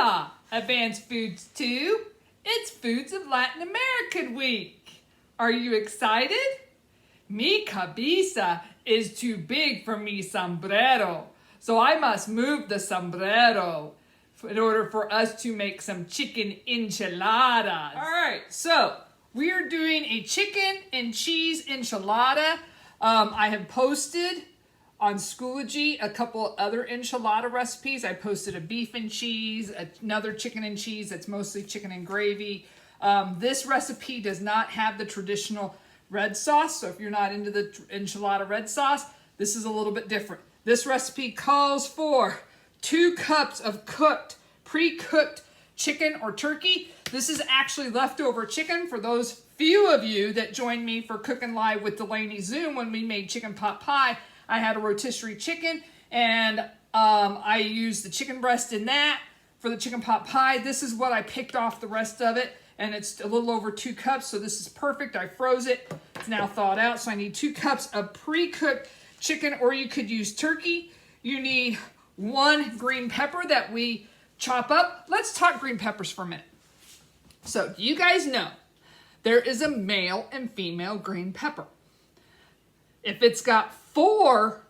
Hola, Advanced Foods 2. It's Foods of Latin American Week. Are you excited? Mi cabeza is too big for mi sombrero, so I must move the sombrero in order for us to make some chicken enchiladas. All right, so we are doing a chicken and cheese enchilada. I have posted on Schoology a couple other enchilada recipes. I posted a beef and cheese, another chicken and cheese that's mostly chicken and gravy. This recipe does not have the traditional red sauce, so if you're not into the enchilada red sauce, this is a little bit different. This recipe calls for 2 cups of pre-cooked chicken or turkey. This is actually leftover chicken for those few of you that joined me for Cooking Live with Delaney Zoom when we made chicken pot pie. I had a rotisserie chicken, and I used the chicken breast in that for the chicken pot pie. This is what I picked off the rest of it, and it's a little over 2 cups, so this is perfect. I froze it. It's now thawed out, so I need 2 cups of pre-cooked chicken, or you could use turkey. You need 1 green pepper that we chop up. Let's talk green peppers for a minute. So, do you guys know there is a male and female green pepper? If it's got 4,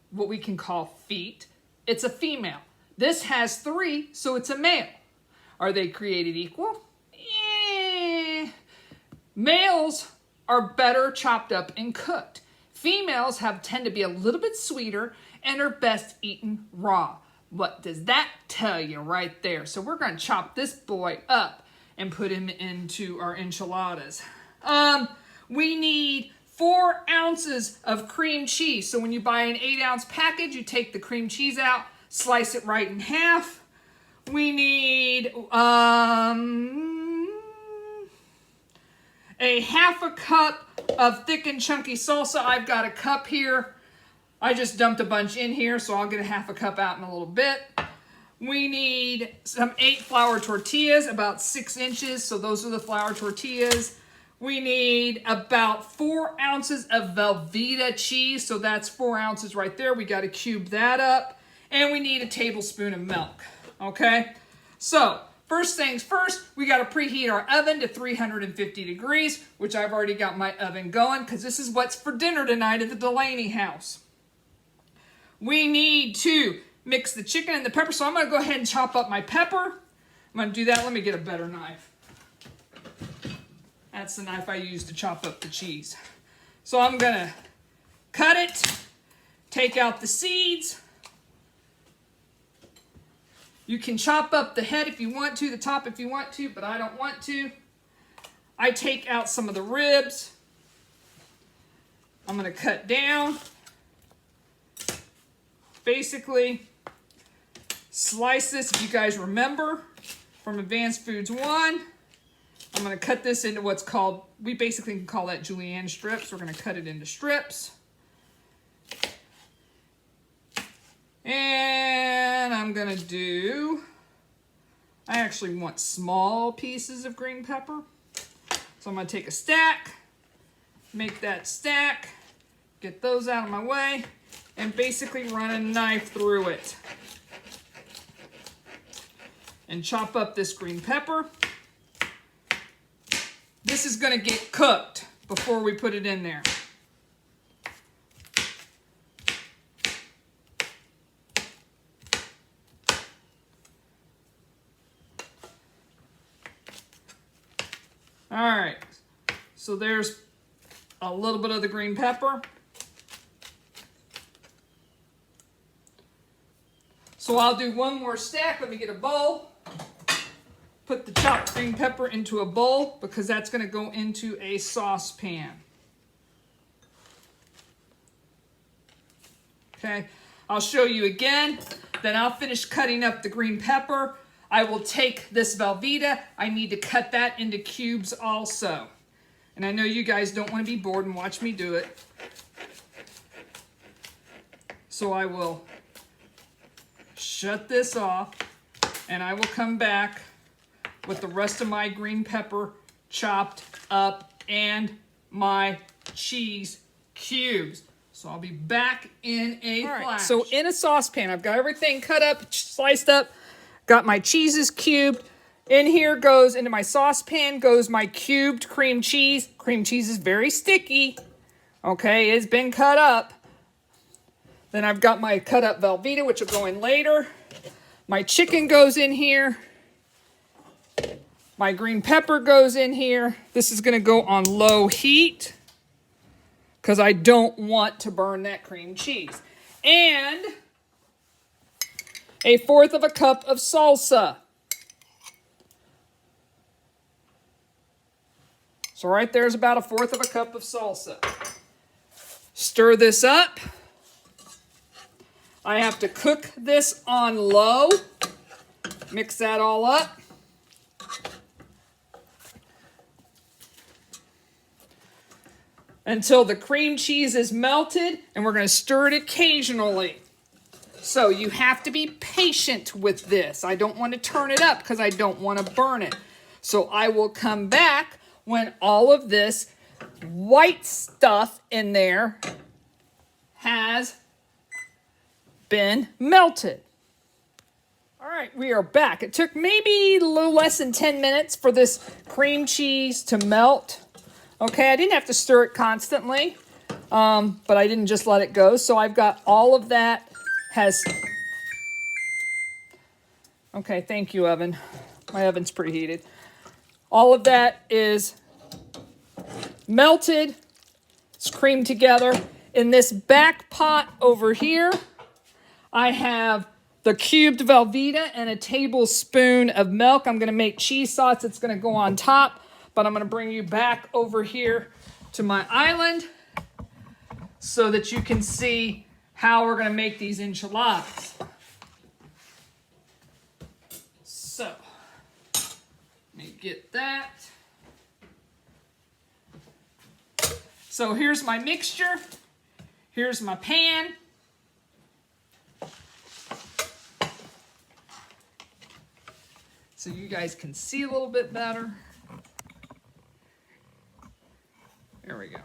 what we can call feet, it's a female. This has 3, so it's a male. Are they created equal? Males are better chopped up and cooked. Females tend to be a little bit sweeter and are best eaten raw. What does that tell you right there? So we're going to chop this boy up and put him into our enchiladas. We need 4 ounces of cream cheese. So when you buy an 8-ounce package, you take the cream cheese out, slice it right in half. We need a half a cup of thick and chunky salsa. I've got a cup here. I just dumped a bunch in here, so I'll get a half a cup out in a little bit. We need some 8 flour tortillas, about 6 inches, so those are the flour tortillas. We need about 4 ounces of Velveeta cheese, so that's 4 ounces right there. We got to cube that up. And we need a tablespoon of milk, okay? So, first things first, we got to preheat our oven to 350 degrees, which I've already got my oven going, because this is what's for dinner tonight at the Delaney house. We need to mix the chicken and the pepper, so I'm going to go ahead and chop up my pepper. I'm going to do that. Let me get a better knife. That's the knife I use to chop up the cheese. So I'm going to cut it, take out the seeds. You can chop up the head if you want to, the top if you want to, but I don't want to. I take out some of the ribs. I'm going to cut down. Basically, slice this, if you guys remember, from Advanced Foods 1. I'm going to cut this into what's called, we basically can call that julienne strips. We're going to cut it into strips. And I'm going to do, I actually want small pieces of green pepper. So I'm going to take a stack, make that stack, get those out of my way, and basically run a knife through it. And chop up this green pepper. This is going to get cooked before we put it in there. All right, so there's a little bit of the green pepper. So I'll do one more stack. Let me get a bowl. Put the chopped green pepper into a bowl because that's going to go into a saucepan. Okay, I'll show you again. Then I'll finish cutting up the green pepper. I will take this Velveeta. I need to cut that into cubes also. And I know you guys don't want to be bored and watch me do it. So I will shut this off and I will come back with the rest of my green pepper chopped up and my cheese cubes. So I'll be back in a flash. So in a saucepan, I've got everything cut up, sliced up, Got my cheeses cubed. In here goes, into my saucepan goes my cubed cream cheese. Cream cheese is very sticky. Okay, it's been cut up. Then I've got my cut up Velveeta, which will go in later. My chicken goes in here. My green pepper goes in here. This is going to go on low heat because I don't want to burn that cream cheese. And 1/4 cup of salsa. So right there's about 1/4 cup of salsa. Stir this up. I have to cook this on low. Mix that all up. Until the cream cheese is melted, and we're going to stir it occasionally. So you have to be patient with this. I don't want to turn it up because I don't want to burn it. So I will come back when all of this white stuff in there has been melted. All right, we are back. It took maybe a little less than 10 minutes for this cream cheese to melt. Okay, I didn't have to stir it constantly, but I didn't just let it go. So I've got all of that has... Okay, thank you, oven. My oven's preheated. All of that is melted. It's creamed together. In this back pot over here, I have the cubed Velveeta and a tablespoon of milk. I'm going to make cheese sauce. It's going to go on top. But I'm going to bring you back over here to my island so that you can see how we're going to make these enchiladas. So, let me get that. So here's my mixture. Here's my pan. So you guys can see a little bit better. There we go.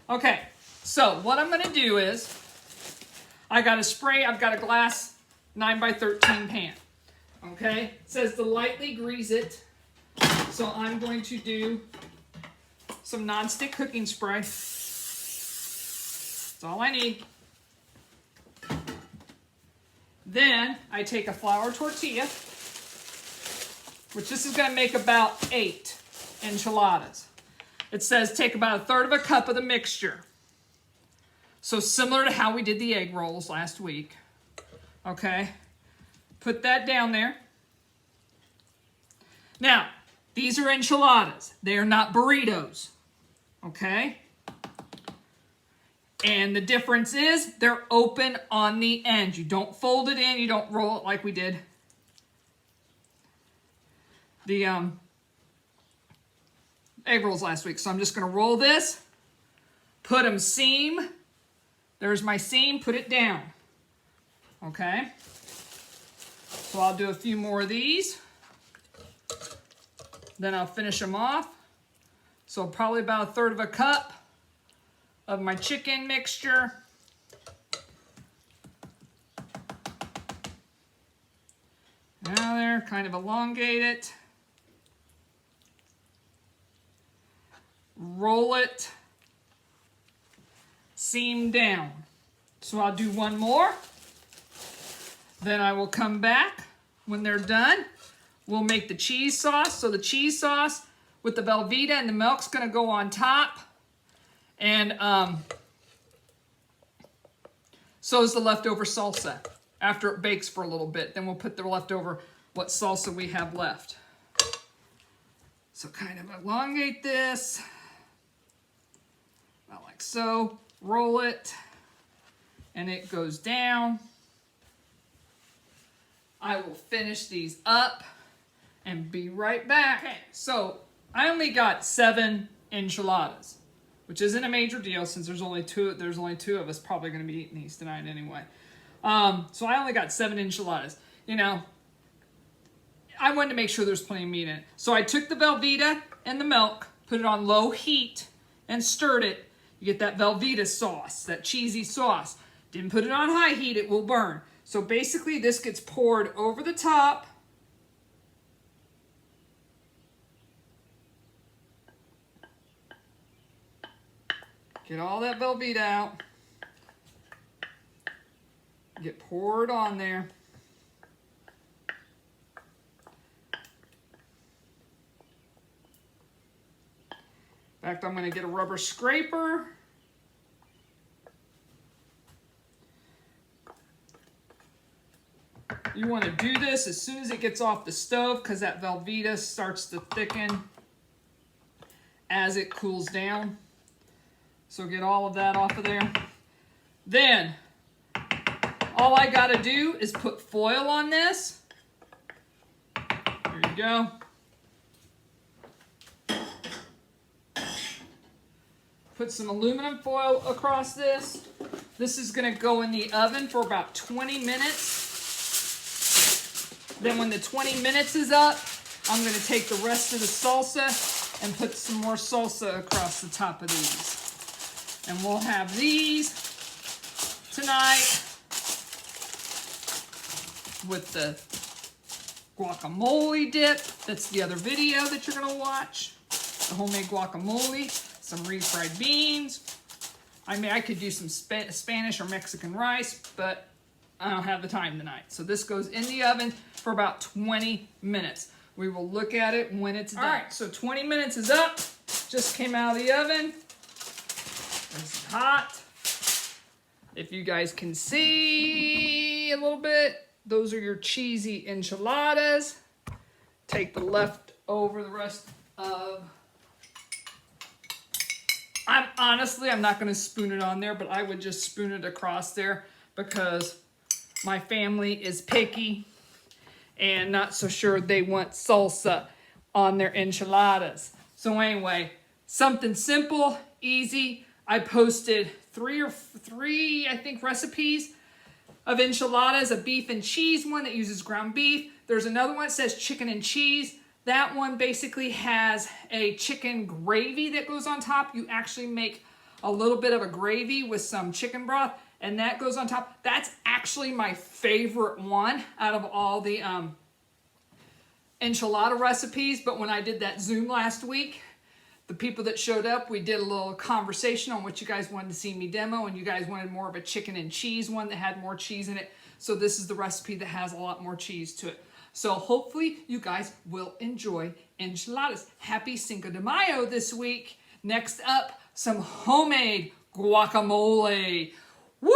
Okay, so what I'm going to do is, I've got a glass 9x13 pan. Okay, it says to lightly grease it. So I'm going to do some nonstick cooking spray. That's all I need. Then I take a flour tortilla, which this is going to make about 8 enchiladas. It says take about 1/3 cup of the mixture. So similar to how we did the egg rolls last week. Okay. Put that down there. Now, these are enchiladas. They are not burritos. Okay. And the difference is they're open on the end. You don't fold it in. You don't roll it like we did the egg rolls last week. So I'm just going to roll this, put them seam. There's my seam, put it down. Okay. So I'll do a few more of these. Then I'll finish them off. So probably about 1/3 cup of my chicken mixture. Now there, kind of elongate it. Roll it, seam down. So I'll do one more. Then I will come back when they're done. We'll make the cheese sauce. So the cheese sauce with the Velveeta and the milk's going to go on top. And so is the leftover salsa after it bakes for a little bit. Then we'll put the leftover, what salsa we have left. So kind of elongate this. About like so. Roll it. And it goes down. I will finish these up and be right back. Okay, so I only got 7 enchiladas, which isn't a major deal since there's only two of us probably going to be eating these tonight anyway. So I only got 7 enchiladas. You know, I wanted to make sure there's plenty of meat in it. So I took the Velveeta and the milk, put it on low heat, and stirred it. You get that Velveeta sauce, that cheesy sauce. Didn't put it on high heat, it will burn. So basically this gets poured over the top. Get all that Velveeta out. Get poured on there. In fact, I'm going to get a rubber scraper. You want to do this as soon as it gets off the stove because that Velveeta starts to thicken as it cools down. So get all of that off of there. Then, all I got to do is put foil on this. There you go. Put some aluminum foil across this. This is going to go in the oven for about 20 minutes. Then when the 20 minutes is up, I'm going to take the rest of the salsa and put some more salsa across the top of these. And we'll have these tonight with the guacamole dip. That's the other video that you're going to watch. The homemade guacamole, some refried beans. I mean, I could do some Spanish or Mexican rice, but I don't have the time tonight. So this goes in the oven for about 20 minutes. We will look at it when it's done. All right, so 20 minutes is up. Just came out of the oven. This is hot. If you guys can see a little bit, those are your cheesy enchiladas. Take the leftover, the rest of... I'm not going to spoon it on there, but I would just spoon it across there because my family is picky and not so sure they want salsa on their enchiladas. So anyway, something simple, easy. I posted three, I think, recipes of enchiladas, a beef and cheese one that uses ground beef. There's another one that says chicken and cheese. That one basically has a chicken gravy that goes on top. You actually make a little bit of a gravy with some chicken broth, and that goes on top. That's actually my favorite one out of all the enchilada recipes. But when I did that Zoom last week, the people that showed up, we did a little conversation on what you guys wanted to see me demo, and you guys wanted more of a chicken and cheese one that had more cheese in it. So this is the recipe that has a lot more cheese to it. So hopefully you guys will enjoy enchiladas. Happy Cinco de Mayo this week. Next up, some homemade guacamole. Woo!